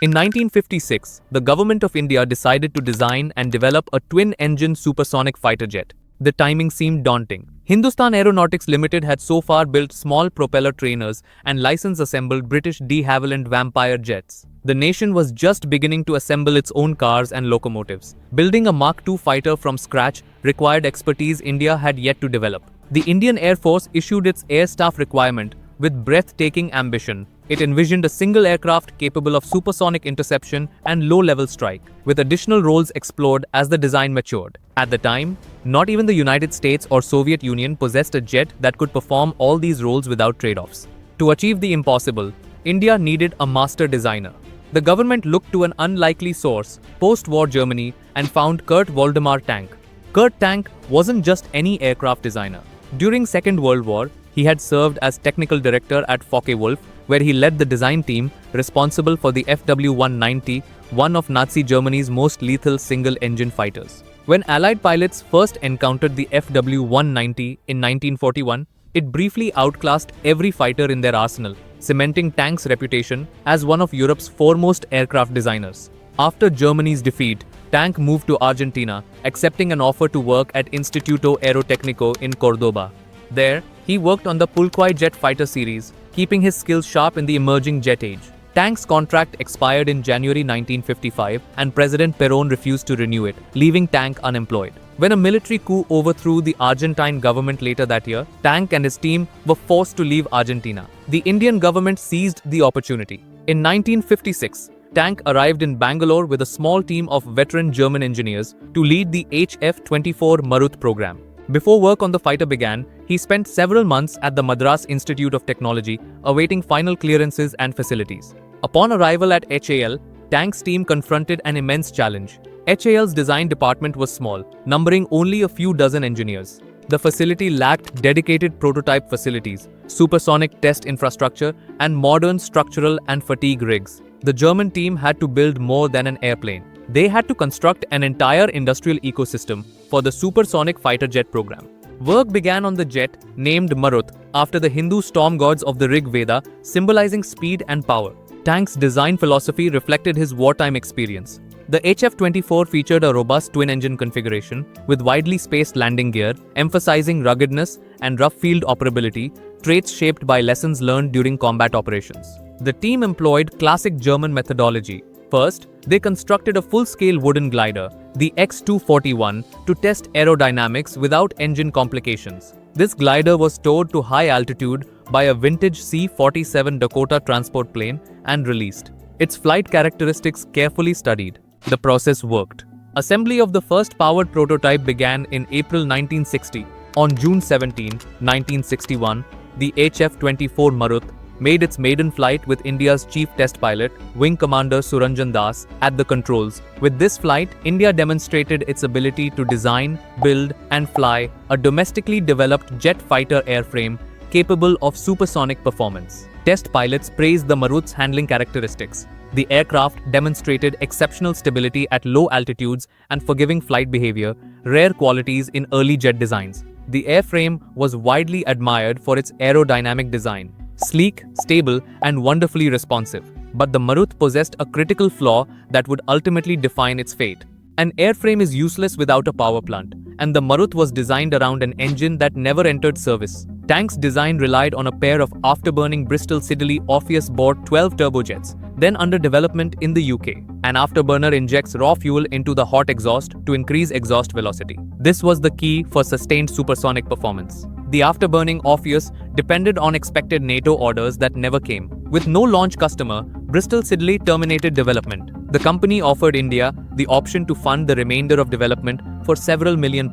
In 1956, the government of India decided to design and develop a twin-engine supersonic fighter jet. The timing seemed daunting. Hindustan Aeronautics Limited had so far built small propeller trainers and license-assembled British de Havilland Vampire jets. The nation was just beginning to assemble its own cars and locomotives. Building a Mach 2 fighter from scratch required expertise India had yet to develop. The Indian Air Force issued its air staff requirement with breathtaking ambition. It envisioned a single aircraft capable of supersonic interception and low-level strike, with additional roles explored as the design matured. At the time, not even the United States or Soviet Union possessed a jet that could perform all these roles without trade-offs. To achieve the impossible, India needed a master designer. The government looked to an unlikely source, post-war Germany, and found Kurt Waldemar Tank. Kurt Tank wasn't just any aircraft designer. During Second World War, he had served as technical director at Focke-Wulf, where he led the design team responsible for the FW-190, one of Nazi Germany's most lethal single-engine fighters. When Allied pilots first encountered the FW-190 in 1941, it briefly outclassed every fighter in their arsenal, cementing Tank's reputation as one of Europe's foremost aircraft designers. After Germany's defeat, Tank moved to Argentina, accepting an offer to work at Instituto Aerotecnico in Cordoba. There, he worked on the Pulquai jet fighter series, keeping his skills sharp in the emerging jet age. Tank's contract expired in January 1955, and President Perón refused to renew it, leaving Tank unemployed. When a military coup overthrew the Argentine government later that year, Tank and his team were forced to leave Argentina. The Indian government seized the opportunity. In 1956, Tank arrived in Bangalore with a small team of veteran German engineers to lead the HF-24 Marut program. Before work on the fighter began, he spent several months at the Madras Institute of Technology, awaiting final clearances and facilities. Upon arrival at HAL, Tank's team confronted an immense challenge. HAL's design department was small, numbering only a few dozen engineers. The facility lacked dedicated prototype facilities, supersonic test infrastructure, and modern structural and fatigue rigs. The German team had to build more than an airplane. They had to construct an entire industrial ecosystem for the supersonic fighter jet program. Work began on the jet, named Marut, after the Hindu storm gods of the Rig Veda, symbolizing speed and power. Tank's design philosophy reflected his wartime experience. The HF-24 featured a robust twin-engine configuration with widely spaced landing gear, emphasizing ruggedness and rough field operability, traits shaped by lessons learned during combat operations. The team employed classic German methodology. First, they constructed a full-scale wooden glider, the X-241, to test aerodynamics without engine complications. This glider was towed to high altitude by a vintage C-47 Dakota transport plane and released. Its flight characteristics carefully studied. The process worked. Assembly of the first powered prototype began in April 1960. On June 17, 1961, the HF-24 Marut made its maiden flight with India's chief test pilot, Wing Commander Suranjan Das, at the controls. With this flight, India demonstrated its ability to design, build, and fly a domestically developed jet fighter airframe capable of supersonic performance. Test pilots praised the Marut's handling characteristics. The aircraft demonstrated exceptional stability at low altitudes and forgiving flight behavior, rare qualities in early jet designs. The airframe was widely admired for its aerodynamic design. Sleek, stable, and wonderfully responsive. But the Marut possessed a critical flaw that would ultimately define its fate. An airframe is useless without a power plant, and the Marut was designed around an engine that never entered service. Tank's design relied on a pair of afterburning Bristol Siddeley Orpheus Bore 12 turbojets, then under development in the UK. An afterburner injects raw fuel into the hot exhaust to increase exhaust velocity. This was the key for sustained supersonic performance. The afterburning Orpheus depended on expected NATO orders that never came. With no launch customer, Bristol Siddeley terminated development. The company offered India the option to fund the remainder of development for several £million,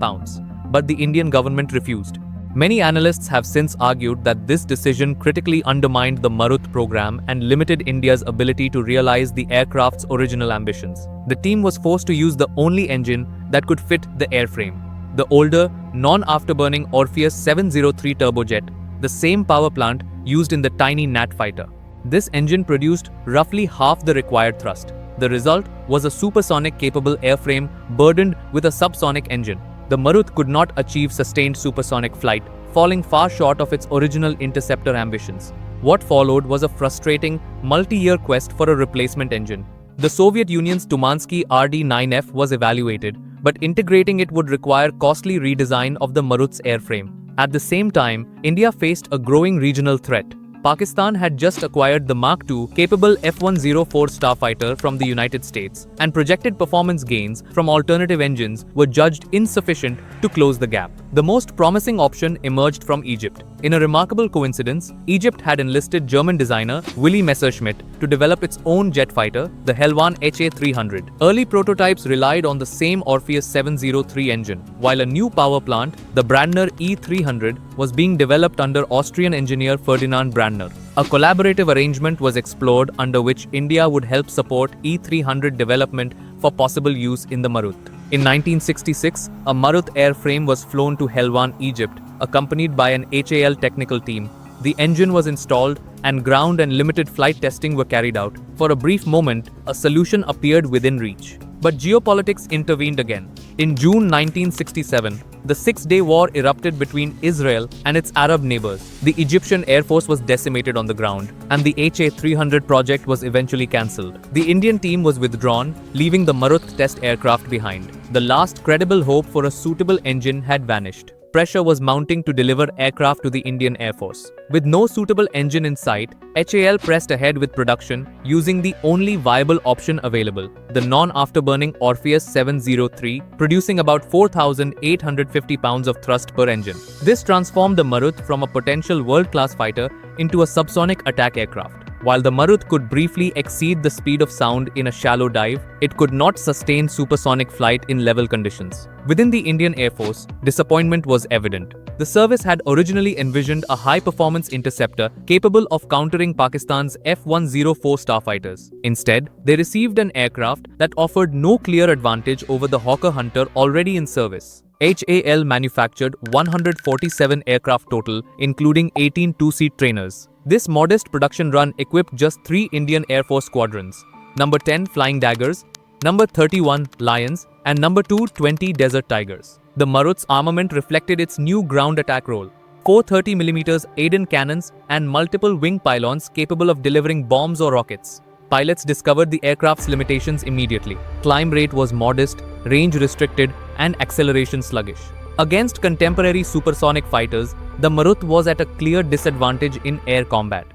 but the Indian government refused. Many analysts have since argued that this decision critically undermined the Marut program and limited India's ability to realize the aircraft's original ambitions. The team was forced to use the only engine that could fit the airframe. The older, non-afterburning Orpheus 703 turbojet, the same power plant used in the tiny Nat fighter. This engine produced roughly half the required thrust. The result was a supersonic-capable airframe burdened with a subsonic engine. The Marut could not achieve sustained supersonic flight, falling far short of its original interceptor ambitions. What followed was a frustrating, multi-year quest for a replacement engine. The Soviet Union's Tumansky RD-9F was evaluated, but integrating it would require costly redesign of the Marut's airframe. At the same time, India faced a growing regional threat. Pakistan had just acquired the Mach 2 capable F-104 starfighter from the United States, and projected performance gains from alternative engines were judged insufficient to close the gap. The most promising option emerged from Egypt. In a remarkable coincidence, Egypt had enlisted German designer Willy Messerschmitt to develop its own jet fighter, the HAL HF-24 Early prototypes relied on the same Orpheus 703 engine, while a new power plant, the Brandner E-300, was being developed under Austrian engineer Ferdinand Brandner. A collaborative arrangement was explored under which India would help support E-300 development for possible use in the Marut. In 1966, a Marut airframe was flown to Helwan, Egypt, accompanied by an HAL technical team. The engine was installed, and ground and limited flight testing were carried out. For a brief moment, a solution appeared within reach. But geopolitics intervened again. In June 1967, the Six-Day War erupted between Israel and its Arab neighbors. The Egyptian Air Force was decimated on the ground, and the HA-300 project was eventually cancelled. The Indian team was withdrawn, leaving the Marut test aircraft behind. The last credible hope for a suitable engine had vanished. Pressure was mounting to deliver aircraft to the Indian Air Force. With no suitable engine in sight, HAL pressed ahead with production using the only viable option available, the non-afterburning Orpheus 703, producing about 4,850 pounds of thrust per engine. This transformed the Marut from a potential world-class fighter into a subsonic attack aircraft. While the Marut could briefly exceed the speed of sound in a shallow dive, it could not sustain supersonic flight in level conditions. Within the Indian Air Force, disappointment was evident. The service had originally envisioned a high-performance interceptor capable of countering Pakistan's F-104 starfighters. Instead, they received an aircraft that offered no clear advantage over the Hawker Hunter already in service. HAL manufactured 147 aircraft total, including 18 two-seat trainers. This modest production run equipped just 3 Indian Air Force squadrons: number 10 Flying Daggers, number 31 Lions, and number 220 Desert Tigers. The Marut's armament reflected its new ground attack role: 430mm Aden cannons and multiple wing pylons capable of delivering bombs or rockets. Pilots discovered the aircraft's limitations immediately. Climb rate was modest, range restricted, and acceleration sluggish. Against contemporary supersonic fighters, the Marut was at a clear disadvantage in air combat.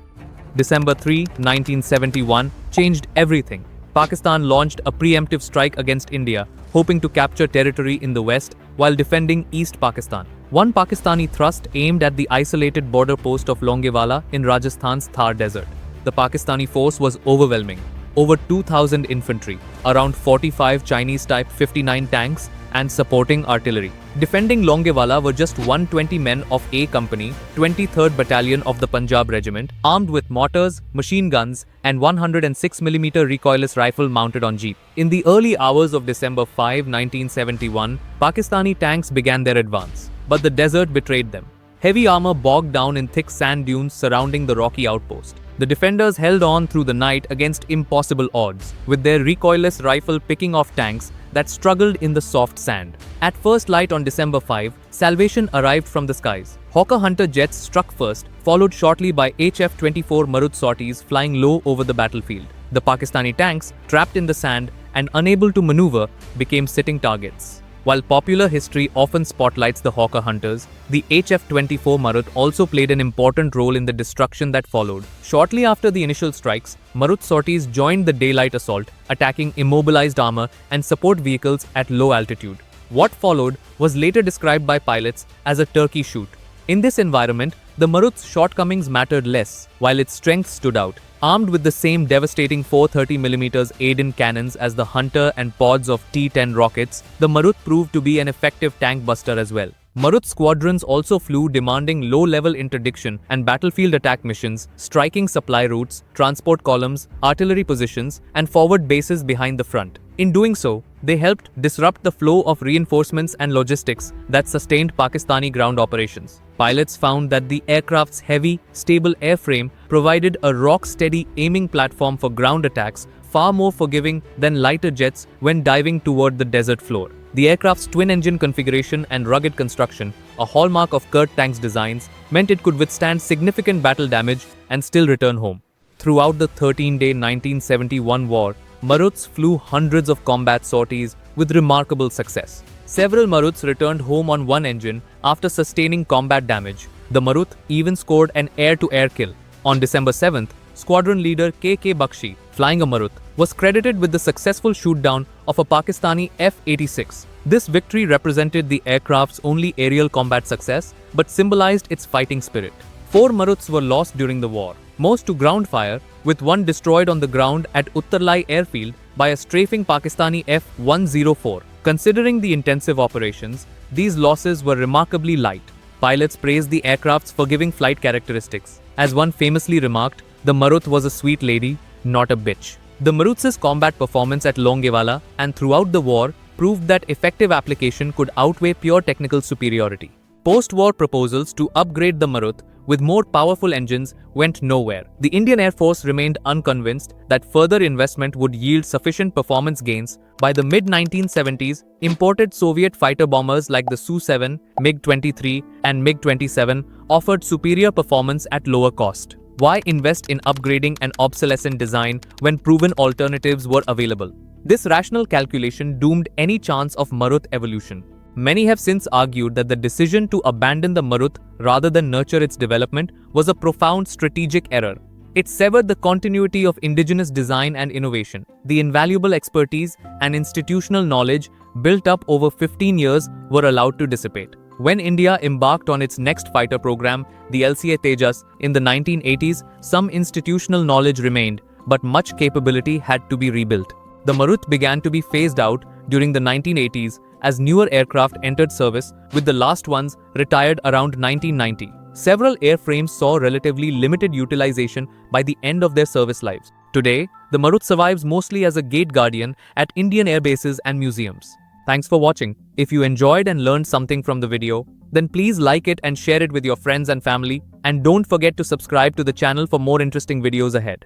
December 3, 1971 changed everything. Pakistan launched a preemptive strike against India, hoping to capture territory in the west while defending East Pakistan. One Pakistani thrust aimed at the isolated border post of Longewala in Rajasthan's Thar Desert. The Pakistani force was overwhelming. Over 2,000 infantry, around 45 Chinese Type 59 tanks, and supporting artillery. Defending Longewala were just 120 men of A Company, 23rd Battalion of the Punjab Regiment, armed with mortars, machine guns, and 106mm recoilless rifle mounted on jeep. In the early hours of December 5, 1971, Pakistani tanks began their advance, but the desert betrayed them. Heavy armor bogged down in thick sand dunes surrounding the rocky outpost. The defenders held on through the night against impossible odds, with their recoilless rifle picking off tanks that struggled in the soft sand. At first light on December 5, salvation arrived from the skies. Hawker Hunter jets struck first, followed shortly by HF-24 Marut sorties flying low over the battlefield. The Pakistani tanks, trapped in the sand and unable to maneuver, became sitting targets. While popular history often spotlights the Hawker Hunters, the HF-24 Marut also played an important role in the destruction that followed. Shortly after the initial strikes, Marut sorties joined the daylight assault, attacking immobilized armor and support vehicles at low altitude. What followed was later described by pilots as a turkey shoot. In this environment, the Marut's shortcomings mattered less, while its strengths stood out. Armed with the same devastating 430mm Aden cannons as the Hunter and pods of T-10 rockets, the Marut proved to be an effective tank buster as well. Marut squadrons also flew, demanding low-level interdiction and battlefield attack missions, striking supply routes, transport columns, artillery positions, and forward bases behind the front. In doing so, they helped disrupt the flow of reinforcements and logistics that sustained Pakistani ground operations. Pilots found that the aircraft's heavy, stable airframe provided a rock-steady aiming platform for ground attacks, far more forgiving than lighter jets when diving toward the desert floor. The aircraft's twin-engine configuration and rugged construction, a hallmark of Kurt Tank's designs, meant it could withstand significant battle damage and still return home. Throughout the 13-day 1971 war, Maruts flew hundreds of combat sorties with remarkable success. Several Maruts returned home on one engine after sustaining combat damage. The Marut even scored an air-to-air kill. On December 7th, squadron leader K.K. Bakshi, flying a Marut, was credited with the successful shoot-down of a Pakistani F-86. This victory represented the aircraft's only aerial combat success, but symbolized its fighting spirit. 4 Maruts were lost during the war, most to ground fire, with one destroyed on the ground at Uttarlai airfield by a strafing Pakistani F-104. Considering the intensive operations, these losses were remarkably light. Pilots praised the aircraft's forgiving flight characteristics. As one famously remarked, the Marut was a sweet lady, not a bitch. The Marut's combat performance at Longewala and throughout the war proved that effective application could outweigh pure technical superiority. Post-war proposals to upgrade the Marut with more powerful engines went nowhere. The Indian Air Force remained unconvinced that further investment would yield sufficient performance gains. By the mid-1970s, imported Soviet fighter bombers like the Su-7, MiG-23, and MiG-27 offered superior performance at lower cost. Why invest in upgrading an obsolescent design when proven alternatives were available? This rational calculation doomed any chance of Marut evolution. Many have since argued that the decision to abandon the Marut rather than nurture its development was a profound strategic error. It severed the continuity of indigenous design and innovation. The invaluable expertise and institutional knowledge built up over 15 years were allowed to dissipate. When India embarked on its next fighter program, the LCA Tejas, in the 1980s, some institutional knowledge remained, but much capability had to be rebuilt. The Marut began to be phased out during the 1980s as newer aircraft entered service, with the last ones retired around 1990. Several airframes saw relatively limited utilization by the end of their service lives. Today, the Marut survives mostly as a gate guardian at Indian air bases and museums. Thanks for watching. If you enjoyed and learned something from the video, then please like it and share it with your friends and family. And don't forget to subscribe to the channel for more interesting videos ahead.